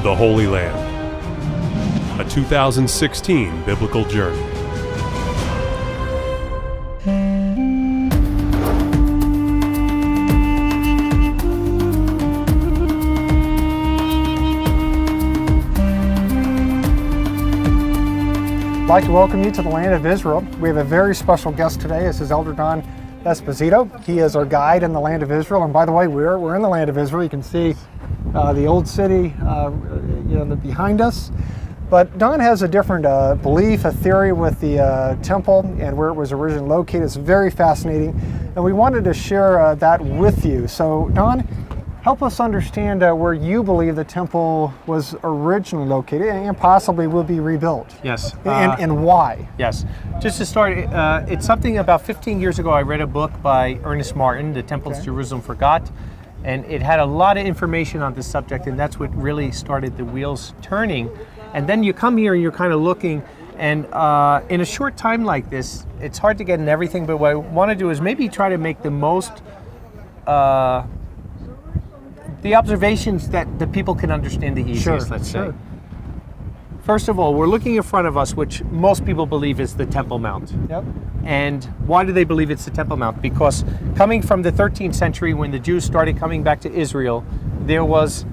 The Holy Land, a 2016 biblical journey. I'd like to welcome you to the land of Israel. We have a very special guest today. This is Elder Don Esposito. He is our guide in the land of Israel. And by the way, we're in the land of Israel. You can see the old city behind us. But Don has a different belief, a theory with the temple and where it was originally located. It's very fascinating. And we wanted to share that with you. So Don, help us understand where you believe the temple was originally located and possibly will be rebuilt. Yes. And why? Yes. Just to start, it's something about 15 years ago I read a book by Ernest Martin, The Temples Jerusalem Forgot, and it had a lot of information on this subject, and that's what really started the wheels turning. And then you come here and you're kind of looking, and in a short time like this, it's hard to get in everything, but what I want to do is maybe try to make the most the observations that the people can understand the easiest, let's say. First of all, we're looking in front of us, which most people believe is the Temple Mount. Yep. And why do they believe it's the Temple Mount? Because coming from the 13th century, when the Jews started coming back to Israel, there was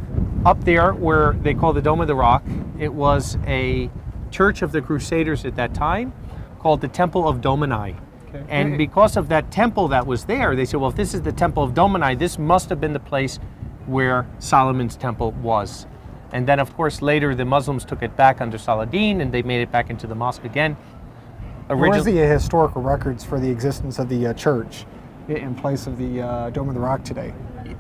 up there where they call the Dome of the Rock, it was a church of the Crusaders at that time called the Temple of Domini. Okay. And because of that temple that was there, they said, well, if this is the Temple of Domini, this must have been the place where Solomon's temple was. And then, of course, later the Muslims took it back under Saladin, and they made it back into the mosque again. What is the historical records for the existence of the church in place of the Dome of the Rock today?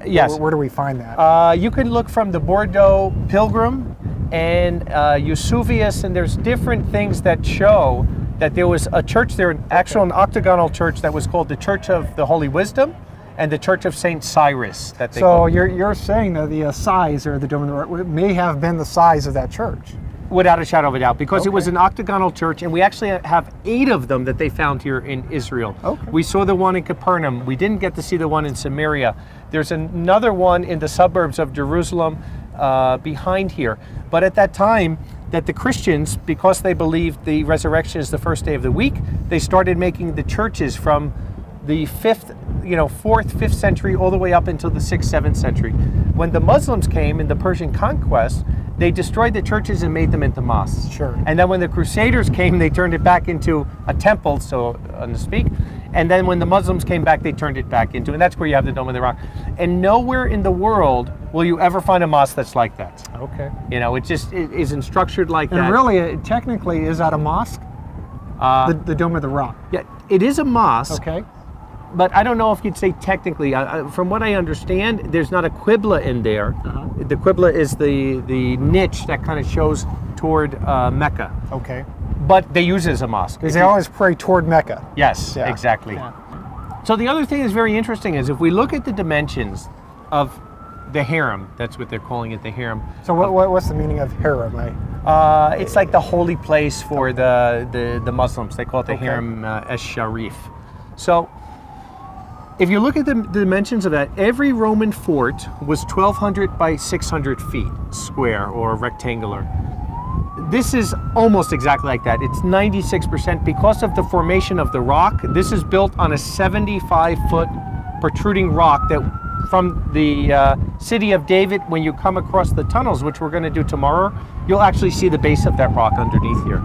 Yes. Where do we find that? You can look from the Bordeaux Pilgrim and Josephus, and there's different things that show that there was a church there, an octagonal church that was called the Church of the Holy Wisdom, and the Church of St. Cyrus. That they so you're saying that the size or the Dome of the Rock may have been the size of that church? Without a shadow of a doubt, because it was an octagonal church, and we actually have 8 of them that they found here in Israel. Okay. We saw the one in Capernaum. We didn't get to see the one in Samaria. There's another one in the suburbs of Jerusalem behind here. But at that time, that the Christians, because they believed the resurrection is the first day of the week, they started making the churches from the 4th, 5th century all the way up until the 6th, 7th century. When the Muslims came in the Persian conquest, they destroyed the churches and made them into mosques. Sure. And then when the Crusaders came, they turned it back into a temple, so to speak. And then when the Muslims came back, they turned it back into, and that's where you have the Dome of the Rock. And nowhere in the world will you ever find a mosque that's like that. Okay. It isn't structured like that. And really, technically, is that a mosque? The Dome of the Rock. Yeah, it is a mosque. Okay. But I don't know if you'd say technically. From what I understand, there's not a qibla in there. The qibla is the niche that kind of shows toward Mecca. Okay. But they use it as a mosque. Because they always pray toward Mecca. Yes, exactly. Yeah. So the other thing that's very interesting is if we look at the dimensions of the harem, that's what they're calling it, the harem. So what's the meaning of harem? It's like the holy place for the Muslims. They call it the harem esh-sharif. So if you look at the dimensions of that, every Roman fort was 1,200 by 600 feet square or rectangular. This is almost exactly like that. It's 96% because of the formation of the rock. This is built on a 75-foot protruding rock that from the city of David, when you come across the tunnels, which we're going to do tomorrow, you'll actually see the base of that rock underneath here.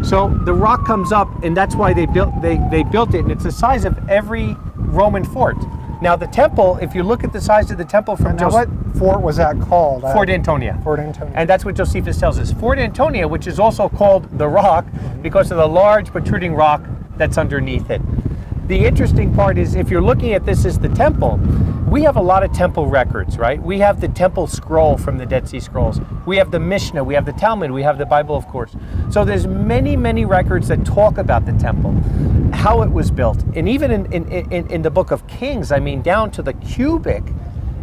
So the rock comes up, and that's why they built it, and it's the size of every Roman fort. Now the temple, if you look at the size of the temple from what fort was that called? Fort Antonia. Fort Antonia. And that's what Josephus tells us. Fort Antonia, which is also called the Rock because of the large protruding rock that's underneath it. the interesting part is, if you're looking at this as the temple, we have a lot of temple records, right? We have the temple scroll from the Dead Sea Scrolls. We have the Mishnah, we have the Talmud, we have the Bible, of course. So there's many, many records that talk about the temple, how it was built. And even in the book of Kings, I mean, down to the cubit,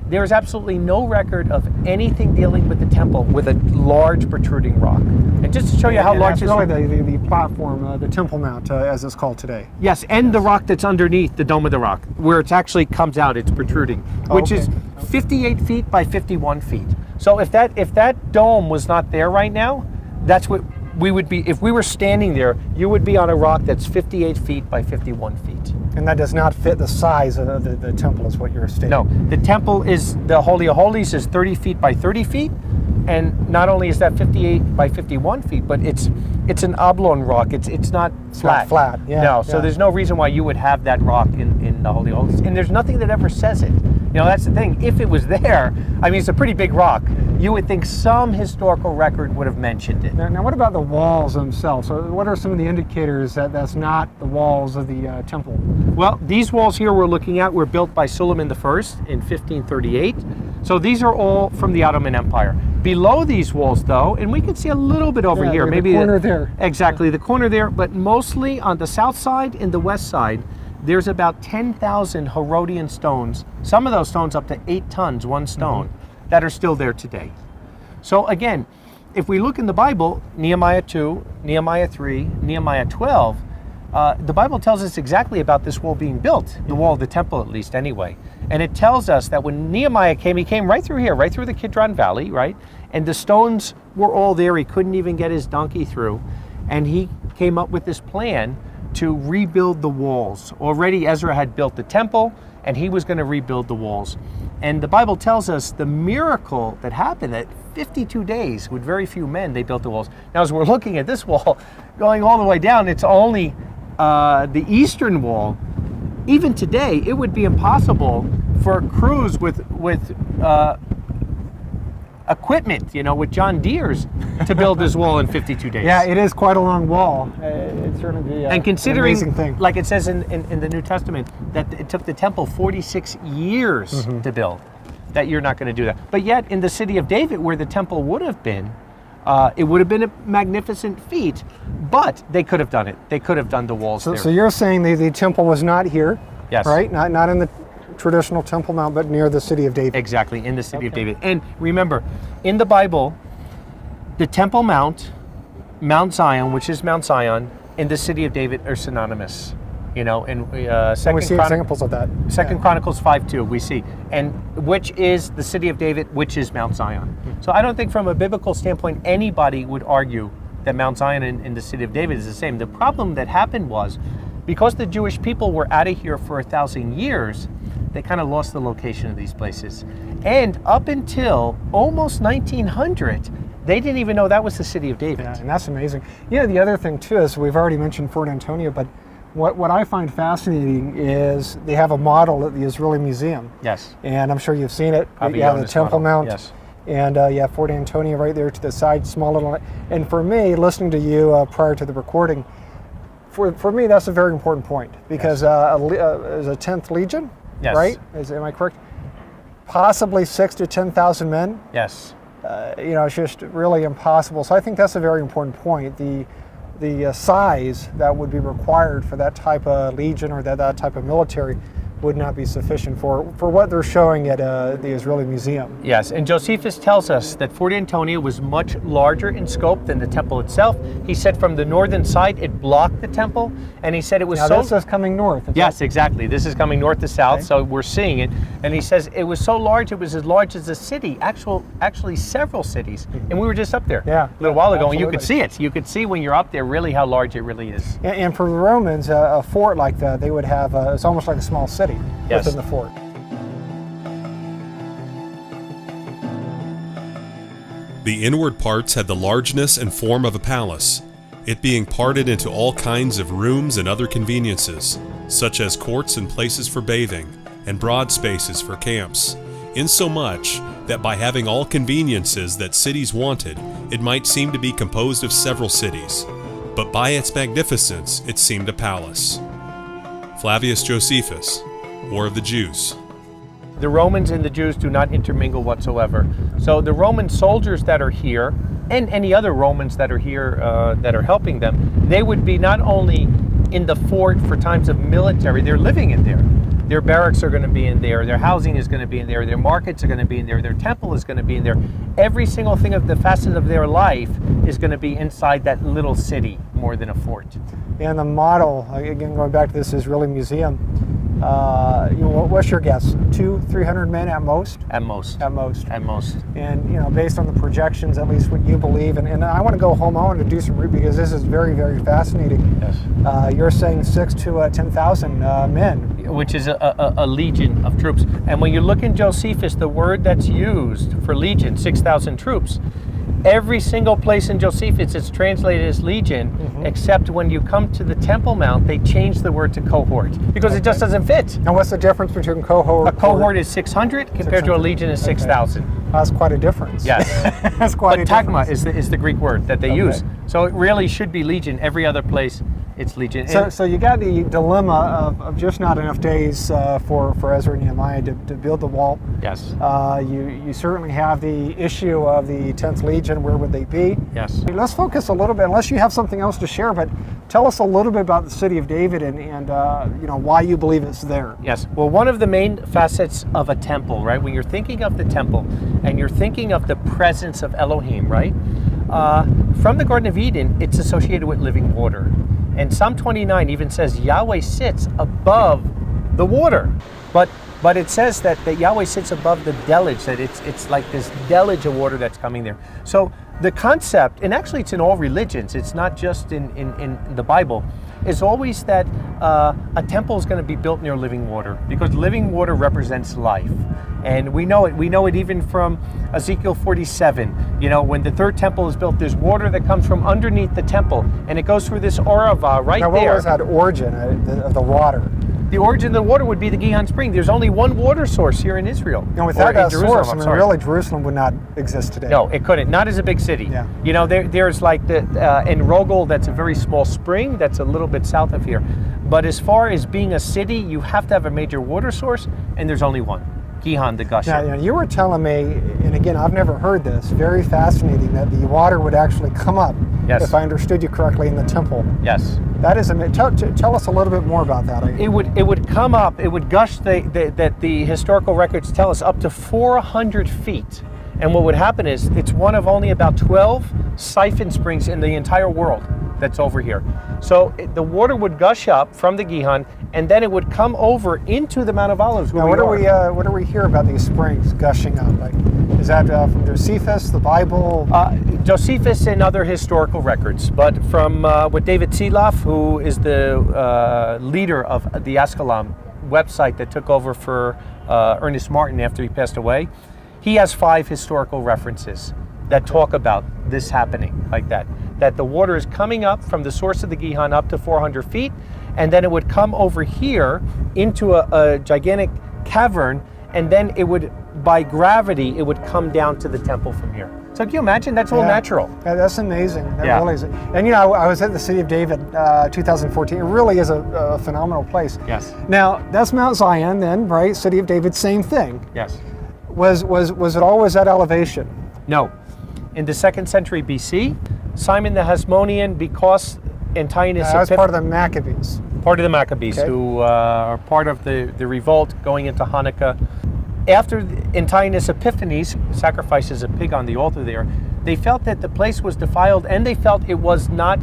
there is absolutely no record of anything dealing with the temple with a large protruding rock. And just to show you how large this really the platform, the Temple Mount, as it's called today. Yes, and the rock that's underneath the dome of the rock, where it actually comes out, it's protruding, which is 58 feet by 51 feet. So if that dome was not there right now, that's what we would be. If we were standing there, you would be on a rock that's 58 feet by 51 feet. And that does not fit the size of the temple, is what you're stating. No, the temple is, the Holy of Holies is 30 feet by 30 feet. And not only is that 58 by 51 feet, but it's an oblong rock. It's not flat. Not flat, yeah. No, so there's no reason why you would have that rock in the Holy of Holies. And there's nothing that ever says it. You know, that's the thing. If it was there, I mean, it's a pretty big rock. You would think some historical record would have mentioned it. Now what about the walls themselves? So what are some of the indicators that that's not the walls of the temple? Well, these walls here we're looking at were built by Suleiman I in 1538. So these are all from the Ottoman Empire. Below these walls, though, and we can see a little bit over here. Maybe the corner there. Exactly, the corner there, but mostly on the south side and the west side, there's about 10,000 Herodian stones, some of those stones up to 8 tons, one stone, that are still there today. So again, if we look in the Bible, Nehemiah 2, Nehemiah 3, Nehemiah 12, the Bible tells us exactly about this wall being built, the wall of the temple at least anyway. And it tells us that when Nehemiah came, he came right through here, right through the Kidron Valley, right? And the stones were all there. He couldn't even get his donkey through. And he came up with this plan to rebuild the walls. Already Ezra had built the temple, and he was going to rebuild the walls. And the Bible tells us the miracle that happened, that 52 days with very few men, they built the walls. Now, as we're looking at this wall, going all the way down, it's only the eastern wall. Even today, it would be impossible for crews with equipment, you know, with John Deere's, to build this wall in 52 days. Yeah, it is quite a long wall. It's certainly and considering, an amazing thing. Like it says in the New Testament, that it took the temple 46 years to build, that you're not going to do that. But yet, in the city of David, where the temple would have been, it would have been a magnificent feat, but they could have done it. They could have done the walls there. So you're saying the temple was not here, yes, right? Not in the traditional Temple Mount, but near the city of David. Exactly, in the city of David. And remember, in the Bible, the Temple Mount, Mount Zion, which is Mount Zion, and the city of David are synonymous. You know, and we see examples of that. Second Chronicles 5:2, we see, and which is the city of David, which is Mount Zion. So I don't think, from a biblical standpoint, anybody would argue that Mount Zion and the city of David is the same. The problem that happened was, because the Jewish people were out of here for 1,000 years, they kind of lost the location of these places. And up until almost 1900, they didn't even know that was the city of David. Yeah, and that's amazing. Yeah, the other thing too is, we've already mentioned Fort Antonio, but what I find fascinating is they have a model at the Israeli Museum. Yes. And I'm sure you've seen it. Yeah, the Temple Mount. Yes. And yeah, Fort Antonio right there to the side, small little. And for me, listening to you prior to the recording, for me, that's a very important point, because is a 10th Legion, yes, right? Am I correct? Possibly 6,000 to 10,000 men. Yes. You know, it's just really impossible. So I think that's a very important point. The size that would be required for that type of legion or that type of military would not be sufficient for what they're showing at the Israeli Museum. Yes, and Josephus tells us that Fort Antonio was much larger in scope than the temple itself. He said from the northern side it blocked the temple, and he said it was This is coming north. Yes, exactly. This is coming north to south, so we're seeing it. And he says it was so large, it was as large as a city, actually several cities. And we were just up there a little while ago, and you could see it. You could see when you're up there really how large it really is. And for the Romans, a fort like that, they would have, it's almost like a small city within the fort. The inward parts had the largeness and form of a palace, it being parted into all kinds of rooms and other conveniences, such as courts and places for bathing, and broad spaces for camps, insomuch that by having all conveniences that cities wanted, it might seem to be composed of several cities, but by its magnificence it seemed a palace. Flavius Josephus, War of the Jews. The Romans and the Jews do not intermingle whatsoever. So the Roman soldiers that are here, and any other Romans that are here that are helping them, they would be not only in the fort for times of military, they're living in there. Their barracks are going to be in there, their housing is going to be in there, their markets are going to be in there, their temple is going to be in there. Every single thing of the facet of their life is going to be inside that little city more than a fort. And the model, again, going back to this Israeli museum, what's your guess? 200-300 men at most? At most. At most. At most. And based on the projections, at least what you believe, and I want to go home. I want to do some because this is very, very fascinating. Yes. You're saying 6,000 to 10,000 men, which is a legion of troops. And when you look in Josephus, the word that's used for legion, 6,000 troops. Every single place in Josephus it's translated as legion, except when you come to the Temple Mount, they change the word to cohort because it just doesn't fit. Now, what's the difference between cohort? A cohort is 600 compared to a legion is 6,000. That's quite a difference. Yes. That's quite a tagma difference. is the Greek word that they use. So it really should be legion. Every other place it's legion. So you got the dilemma of just not enough days for Ezra and Nehemiah to build the wall. Yes. You certainly have the issue of the 10th Legion. Where would they be? Yes. Let's focus a little bit, unless you have something else to share, but tell us a little bit about the city of David and why you believe it's there. Yes. Well, one of the main facets of a temple, right? When you're thinking of the temple and you're thinking of the presence of Elohim, right? From the Garden of Eden, it's associated with living water. And Psalm 29 even says Yahweh sits above the water. But it says that Yahweh sits above the deluge, that it's like this deluge of water that's coming there. So the concept, and actually it's in all religions, it's not just in the Bible, is always that a temple is going to be built near living water because living water represents life. And we know it even from Ezekiel 47. When the third temple is built, there's water that comes from underneath the temple, and it goes through this Orava right there. Now, what was that origin of the water? The origin of the water would be the Gihon Spring. There's only one water source here in Israel. And without that source, really Jerusalem would not exist today. No, it couldn't. Not as a big city. Yeah. There's like in Rogel, that's a very small spring that's a little bit south of here. But as far as being a city, you have to have a major water source, and there's only one. Gihon, the gusher. Now, you were telling me, and again, I've never heard this, very fascinating, that the water would actually come up, if I understood you correctly, in the temple. Yes. That is tell us a little bit more about that. It would come up, it would gush, that the historical records tell us, up to 400 feet. And what would happen is, it's one of only about 12 siphon springs in the entire world that's over here. So the water would gush up from the Gihon, and then it would come over into the Mount of Olives. Now, what do we hear about these springs gushing up? Like, is that from Josephus, the Bible? Josephus and other historical records, but from with David Seeloff, who is the leader of the Ascalon website that took over for Ernest Martin after he passed away. He has 5 historical references that talk about this happening like that. That the water is coming up from the source of the Gihon up to 400 feet, and then it would come over here into a gigantic cavern, and then it would, by gravity, it would come down to the temple from here. So can you imagine? That's all natural. Yeah, that's amazing. That really is. And I was at the City of David 2014. It really is a phenomenal place. Yes. Now, that's Mount Zion then, right? City of David, same thing. Yes. Was it always that elevation? No. In the 2nd century BC, Simon the Hasmonean, because Antiochus that was part of the Maccabees. Part of the Maccabees, who are part of the revolt going into Hanukkah. After Antiochus Epiphanes sacrifices a pig on the altar there, they felt that the place was defiled, and they felt it was not,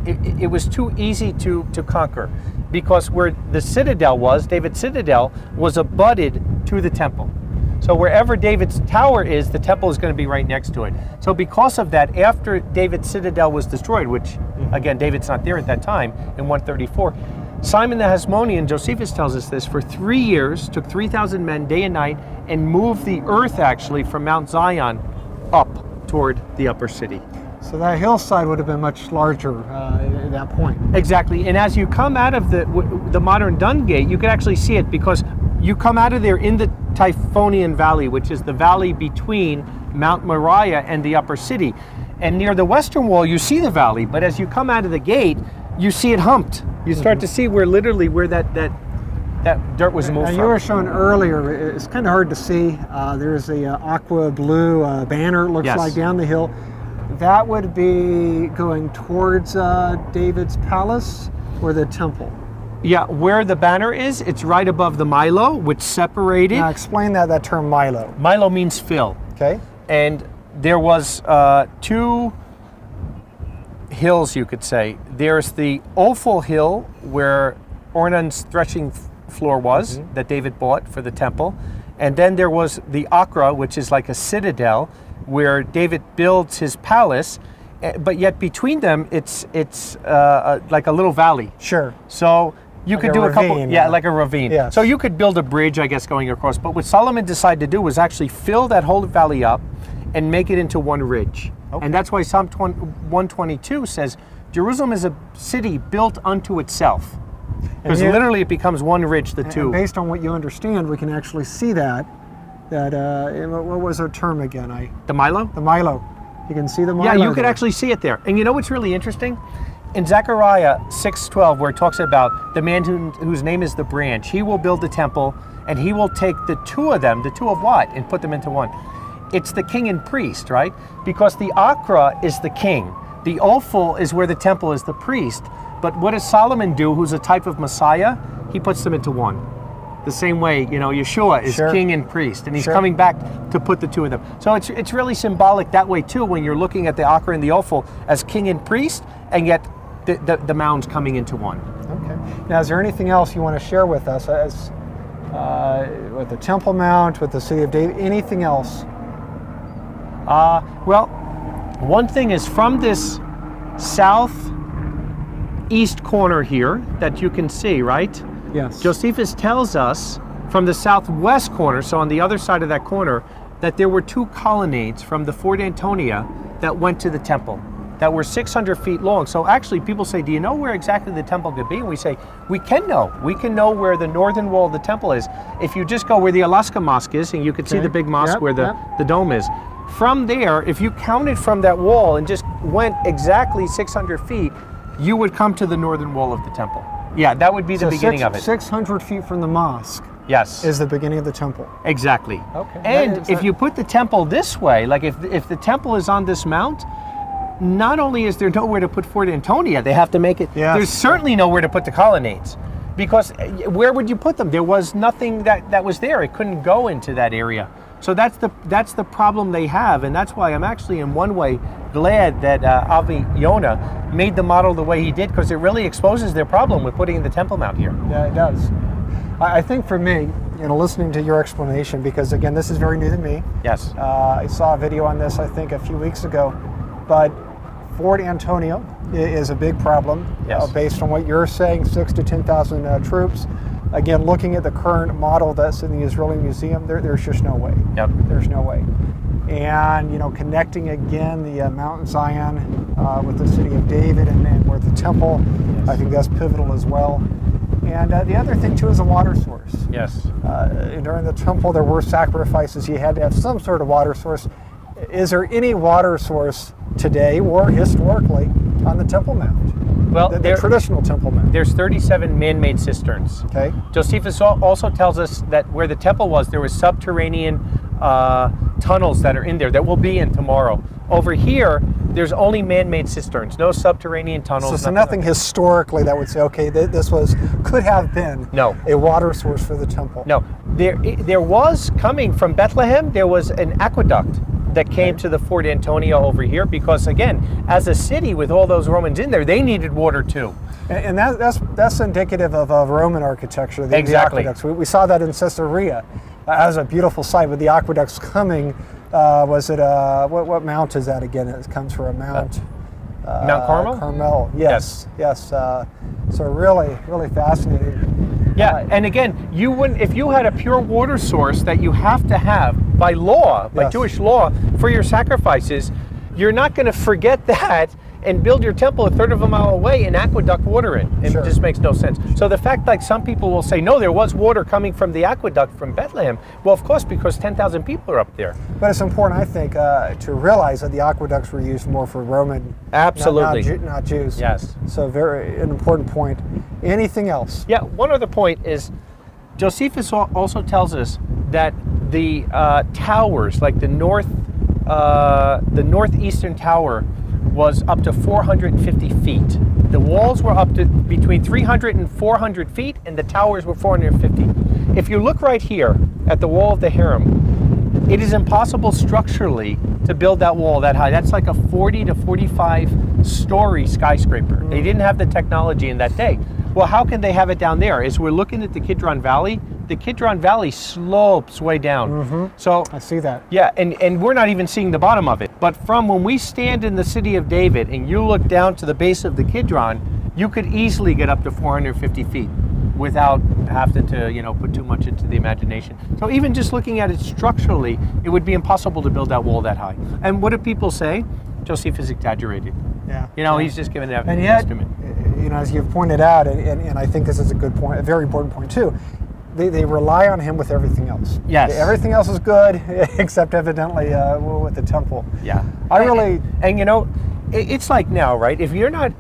it was too easy to conquer, because where the citadel was, David's citadel, was abutted to the temple. So wherever David's tower is, the temple is going to be right next to it. So because of that, after David's citadel was destroyed, which, again, David's not there at that time, in 134, Simon the Hasmonean, Josephus tells us this, for 3 years, took 3,000 men day and night, and moved the earth, actually, from Mount Zion up toward the upper city. So that hillside would have been much larger at that point. Exactly. And as you come out of the modern Dung Gate, you can actually see it, because you come out of there in the Typhonian Valley, which is the valley between Mount Moriah and the upper city. And near the western wall, you see the valley, but as you come out of the gate, you see it humped. You start to see where literally where that dirt was moved Now, from. you were shown earlier, it's kind of hard to see. There's a aqua blue banner, it looks Yes. like, down the hill. That would be going towards David's palace or the temple. Yeah, where the banner is, it's right above the Milo, which separated. Now explain that term Milo. Milo means fill. Okay. And there was two hills, you could say. There's the Ophel Hill, where Ornan's threshing floor was, that David bought for the temple. And then there was the Acra, which is like a citadel, where David builds his palace. But yet between them, it's like a little valley. Sure. So you Like could a do a couple, ravine, yeah, yeah. like a ravine. Yes. So you could build a bridge, I guess, going across. But what Solomon decided to do was actually fill that whole valley up and make it into one ridge. Okay. And that's why Psalm 122 says, Jerusalem is a city built unto itself. Because you- literally it becomes one ridge, the two. And based on what you understand, we can actually see that what was our term again? The Milo? The Milo. You can see the Milo. Yeah, you could there. actually see it there. And you know what's really interesting? In Zechariah 6:12, where it talks about the man whose name is the branch, he will build the temple, and he will take the two of them, the two of what, and put them into one. It's the king and priest, right? Because the Acra is the king. The Ophel is where the temple is the priest. But what does Solomon do, who's a type of Messiah? He puts them into one. The same way, Yeshua is Sure. king and priest, and he's Sure. coming back to put the two of them. So it's really symbolic that way too, when you're looking at the Acra and the Ophel as king and priest, and yet the mounds coming into one. Okay. Now, is there anything else you want to share with us as with the Temple Mount, with the city of David? Anything else? Well, one thing is from this southeast corner here that you can see, right? Yes. Josephus tells us from the southwest corner, so on the other side of that corner, that there were two colonnades from the Fort Antonia that went to the temple that were 600 feet long. So actually people say, do you know where exactly the temple could be? And we say, we can know. We can know where the northern wall of the temple is. If you just go where the Alaska Mosque is, and you could see Okay. the big mosque Yep, where yep. the dome is. From there, if you counted from that wall and just went exactly 600 feet, you would come to the northern wall of the temple. Yeah, that would be the beginning of it. 600 feet from the mosque Yes. is the beginning of the temple. Exactly. Okay. And That is- if you put the temple this way, like if the temple is on this mount, not only is there nowhere to put Fort Antonia, they have to make it. Yes. There's certainly nowhere to put the colonnades, because where would you put them? There was nothing that was there. It couldn't go into that area. So that's the problem they have, and that's why I'm actually in one way glad that Avi Yonah made the model the way he did, because it really exposes their problem with putting the Temple Mount here. Yeah, it does. I think for me, listening to your explanation, because again, this is very new to me. Yes. I saw a video on this, I think, a few weeks ago, but Fort Antonio is a big problem. Yes. Based on what you're saying, 6,000 to 10,000 troops. Again, looking at the current model that's in the Israeli Museum, there's just no way. Yep. There's no way. And connecting again the Mount Zion with the city of David and where the temple, Yes. I think that's pivotal as well. And the other thing too is a water source. Yes. During the temple, there were sacrifices. You had to have some sort of water source. Is there any water source today or historically on the Temple Mount? Well, The traditional Temple Mount. there's 37 man-made cisterns. Okay. Josephus also tells us that where the temple was, there was subterranean tunnels that are in there that we'll be in tomorrow. Over here, there's only man-made cisterns, no subterranean tunnels. So nothing historically that would say, okay, this could have been No. a water source for the temple. No, there was coming from Bethlehem. There was an aqueduct that came to the Fort Antonio over here, because again, as a city with all those Romans in there, they needed water too. And that's indicative of Roman architecture. The Exactly. aqueducts. We saw that in Caesarea as a beautiful site with the aqueducts coming. Was it what mount is that again? It comes from a mount. Mount Carmel? Carmel. Yes. So really fascinating. Yeah, and again, you wouldn't, if you had a pure water source that you have to have by law, by Yes. Jewish law, for your sacrifices, you're not going to forget that and build your temple a third of a mile away and aqueduct water in. It Sure. just makes no sense. So the fact, like some people will say, no, there was water coming from the aqueduct from Bethlehem. Well, of course, because 10,000 people are up there. But it's important, I think, to realize that the aqueducts were used more for Roman, Absolutely. not Jews. Yes. So an important point. Anything else? Yeah, one other point is Josephus also tells us that the towers, like the northeastern tower, was up to 450 feet. The walls were up to between 300 and 400 feet, and the towers were 450. If you look right here at the wall of the harem, it is impossible structurally to build that wall that high. That's like a 40 to 45 story skyscraper. They didn't have the technology in that day. Well, how can they have it down there? As we're looking at the Kidron Valley, the Kidron Valley slopes way down. So I see that. yeah, and we're not even seeing the bottom of it. But from when we stand in the city of David and you look down to the base of the Kidron, you could easily get up to 450 feet without having to, put too much into the imagination. So even just looking at it structurally, it would be impossible to build that wall that high. And what do people say? Josephus exaggerated. Yeah. He's just giving an And yet, estimate. as you've pointed out, and I think this is a good point, a very important point too, they rely on him with everything else. Yes. Everything else is good, except evidently with the temple. Yeah. I it's like now, right? If you're not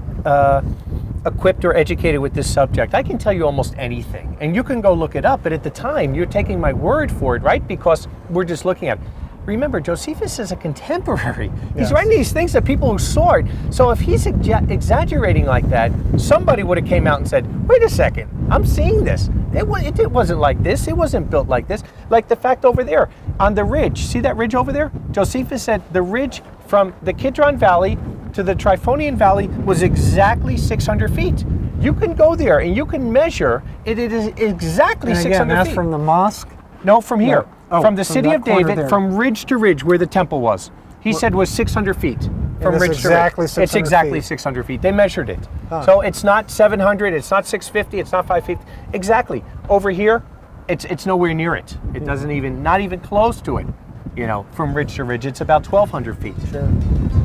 equipped or educated with this subject, I can tell you almost anything. And you can go look it up, but at the time, you're taking my word for it, right? Because we're just looking at it. Remember, Josephus is a contemporary. He's Yes. writing these things that people who saw it. So if he's exaggerating like that, somebody would have came out and said, wait a second, I'm seeing this. It wasn't like this. It wasn't built like this. Like the fact over there on the ridge. See that ridge over there? Josephus said the ridge from the Kidron Valley to the Tryphonian Valley was exactly 600 feet. You can go there and you can measure. It is exactly and 600 again, that's feet. from the mosque. No, from here. No. Oh, from the from city that of corner David, there. from ridge to ridge where the temple was. He said was 600 feet. From it's ridge exactly to ridge. 600 It's exactly feet. 600 feet. They measured it. Huh. So it's not 700, it's not 650, it's not 550. Exactly. Over here, it's nowhere near it. It doesn't even, not even close to it. From ridge to ridge, it's about 1,200 feet. Sure.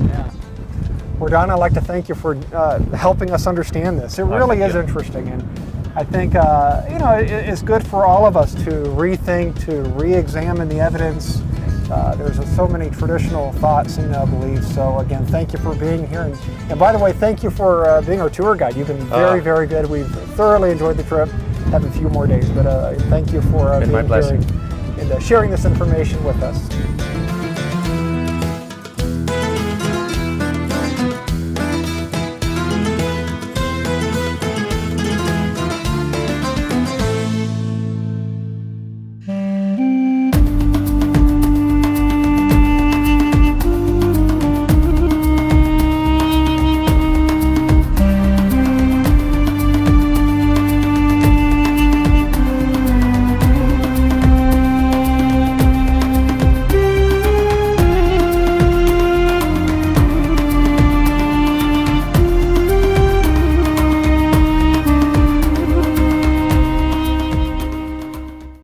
Yeah. Well, Don, I'd like to thank you for helping us understand this. It really thank is you. interesting, and I think it's good for all of us to rethink, to re-examine the evidence. There's so many traditional thoughts and beliefs. So again, thank you for being here, and by the way, thank you for being our tour guide. You've been very, very good. We've thoroughly enjoyed the trip. Have a few more days, but thank you for being my here blessing. and sharing this information with us.